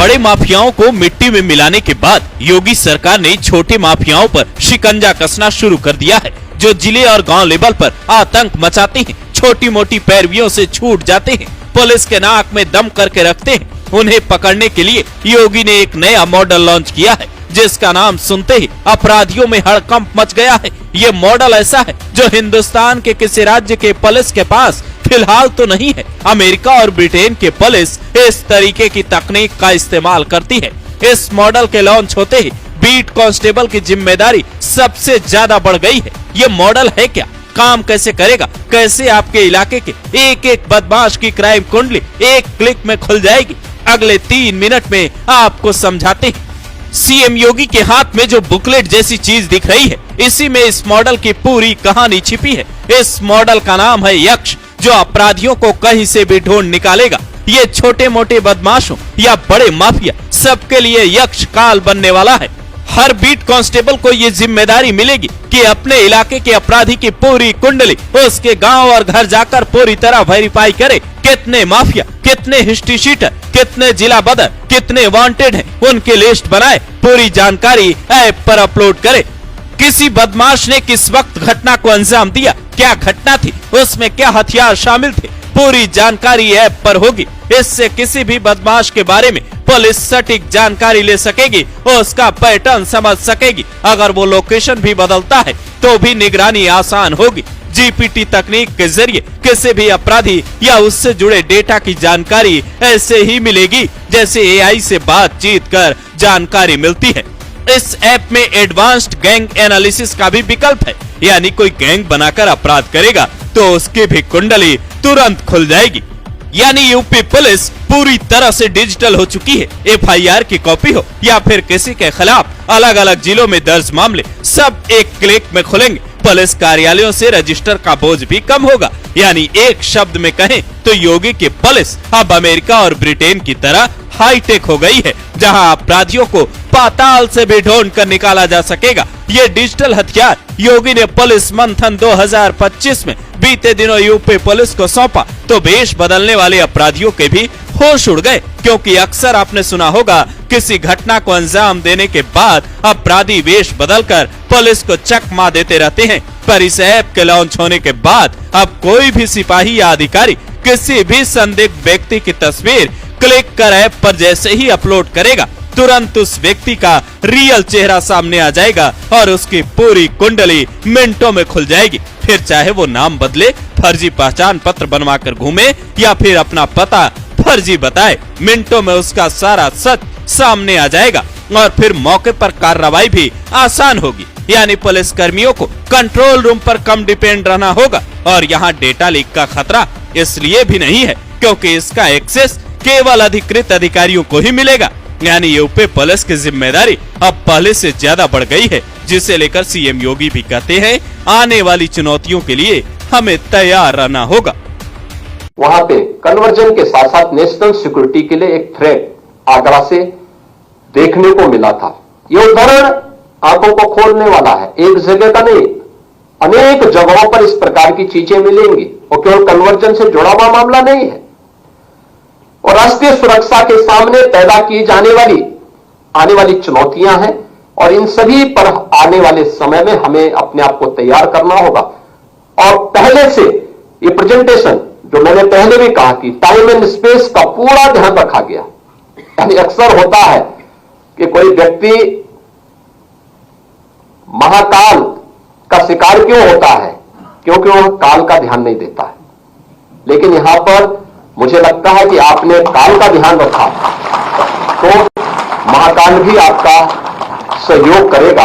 बड़े माफियाओं को मिट्टी में मिलाने के बाद योगी सरकार ने छोटे माफियाओं पर शिकंजा कसना शुरू कर दिया है, जो जिले और गांव लेवल पर आतंक मचाते हैं, छोटी मोटी पैरवियों से छूट जाते हैं, पुलिस के नाक में दम करके रखते हैं। उन्हें पकड़ने के लिए योगी ने एक नया मॉडल लॉन्च किया है, जिसका नाम सुनते ही अपराधियों में हड़कंप मच गया है। ये मॉडल ऐसा है जो हिंदुस्तान के किसी राज्य के पुलिस के पास फिलहाल तो नहीं है। अमेरिका और ब्रिटेन के पुलिस इस तरीके की तकनीक का इस्तेमाल करती है। इस मॉडल के लॉन्च होते ही बीट कांस्टेबल की जिम्मेदारी सबसे ज्यादा बढ़ गई है। ये मॉडल है क्या, काम कैसे करेगा, कैसे आपके इलाके के एक एक बदमाश की क्राइम कुंडली एक क्लिक में खुल जाएगी, अगले 3 मिनट में आपको समझाते हैं। सीएम योगी के हाथ में जो बुकलेट जैसी चीज दिख रही है, इसी में इस मॉडल की पूरी कहानी छिपी है। इस मॉडल का नाम है यक्ष, जो अपराधियों को कहीं से भी ढूंढ निकालेगा। ये छोटे मोटे बदमाशों या बड़े माफिया सबके लिए यक्ष काल बनने वाला है। हर बीट कांस्टेबल को ये जिम्मेदारी मिलेगी कि अपने इलाके के अपराधी की पूरी कुंडली उसके गांव और घर जाकर पूरी तरह वेरीफाई करे। कितने माफिया, कितने हिस्ट्री शीटर, कितने जिला बदर, कितने वांटेड हैं, उनकी लिस्ट बनाए, पूरी जानकारी ऐप पर अपलोड करे। किसी बदमाश ने किस वक्त घटना को अंजाम दिया, क्या घटना थी, उसमें क्या हथियार शामिल थे, पूरी जानकारी ऐप पर होगी। इससे किसी भी बदमाश के बारे में पुलिस सटीक जानकारी ले सकेगी और उसका पैटर्न समझ सकेगी। अगर वो लोकेशन भी बदलता है तो भी निगरानी आसान होगी। जीपीटी तकनीक के जरिए किसी भी अपराधी या उससे जुड़े डेटा की जानकारी ऐसे ही मिलेगी जैसे एआई से बातचीत कर जानकारी मिलती है। इस ऐप में एडवांस्ड गैंग एनालिसिस का भी विकल्प है, यानी कोई गैंग बनाकर अपराध करेगा तो उसकी भी कुंडली तुरंत खुल जाएगी। यानी यूपी पुलिस पूरी तरह से डिजिटल हो चुकी है। एफआईआर की कॉपी हो या फिर किसी के खिलाफ अलग अलग जिलों में दर्ज मामले, सब एक क्लिक में खुलेंगे। पुलिस कार्यालयों से रजिस्टर का बोझ भी कम होगा। यानी एक शब्द में कहें तो योगी की पुलिस अब अमेरिका और ब्रिटेन की तरह हाईटेक हो गई है, जहां अपराधियों को पाताल से भी ढूंढ कर निकाला जा सकेगा। ये डिजिटल हथियार योगी ने पुलिस मंथन 2025 में बीते दिनों यूपी पुलिस को सौंपा तो वेश बदलने वाले अपराधियों के भी होश उड़ गए, क्योंकि अक्सर आपने सुना होगा किसी घटना को अंजाम देने के बाद अपराधी वेश बदलकर पुलिस को चकमा देते रहते हैं। पर इस ऐप के लॉन्च होने के बाद अब कोई भी सिपाही या अधिकारी किसी भी संदिग्ध व्यक्ति की तस्वीर क्लिक कर ऐप पर जैसे ही अपलोड करेगा, तुरंत उस व्यक्ति का रियल चेहरा सामने आ जाएगा और उसकी पूरी कुंडली मिनटों में खुल जाएगी। फिर चाहे वो नाम बदले, फर्जी पहचान पत्र बनवाकर घूमे या फिर अपना पता फर्जी बताए, मिनटों में उसका सारा सच सामने आ जाएगा और फिर मौके पर कार्रवाई भी आसान होगी। यानी पुलिस कर्मियों को कंट्रोल रूम पर कम डिपेंड रहना होगा। और यहाँ डेटा लीक का खतरा इसलिए भी नहीं है क्योंकि इसका एक्सेस केवल अधिकृत अधिकारियों को ही मिलेगा। यानी यूपी पुलिस की जिम्मेदारी अब पहले से ज्यादा बढ़ गई है, जिसे लेकर सीएम योगी भी कहते हैं आने वाली चुनौतियों के लिए हमें तैयार रहना होगा। वहां पे कन्वर्जन के साथ साथ नेशनल सिक्योरिटी के लिए एक थ्रेट आगरा से देखने को मिला था। ये उदाहरण आंखों को खोलने वाला है। एक जगह का नहीं, अनेक जगहों पर इस प्रकार की चीजें मिलेंगी और केवल कन्वर्जन से जुड़ा हुआ मामला नहीं है। और राष्ट्रीय सुरक्षा के सामने पैदा की जाने वाली आने वाली चुनौतियां हैं और इन सभी पर आने वाले समय में हमें अपने आप को तैयार करना होगा। और पहले से ये प्रेजेंटेशन जो मैंने पहले भी कहा कि टाइम एंड स्पेस का पूरा ध्यान रखा गया। यानी अक्सर होता है कि कोई व्यक्ति महाकाल का शिकार क्यों होता है, क्योंकि वह काल का ध्यान नहीं देता है। लेकिन यहां पर मुझे लगता है कि आपने काल का ध्यान रखा तो महाकाल भी आपका सहयोग करेगा।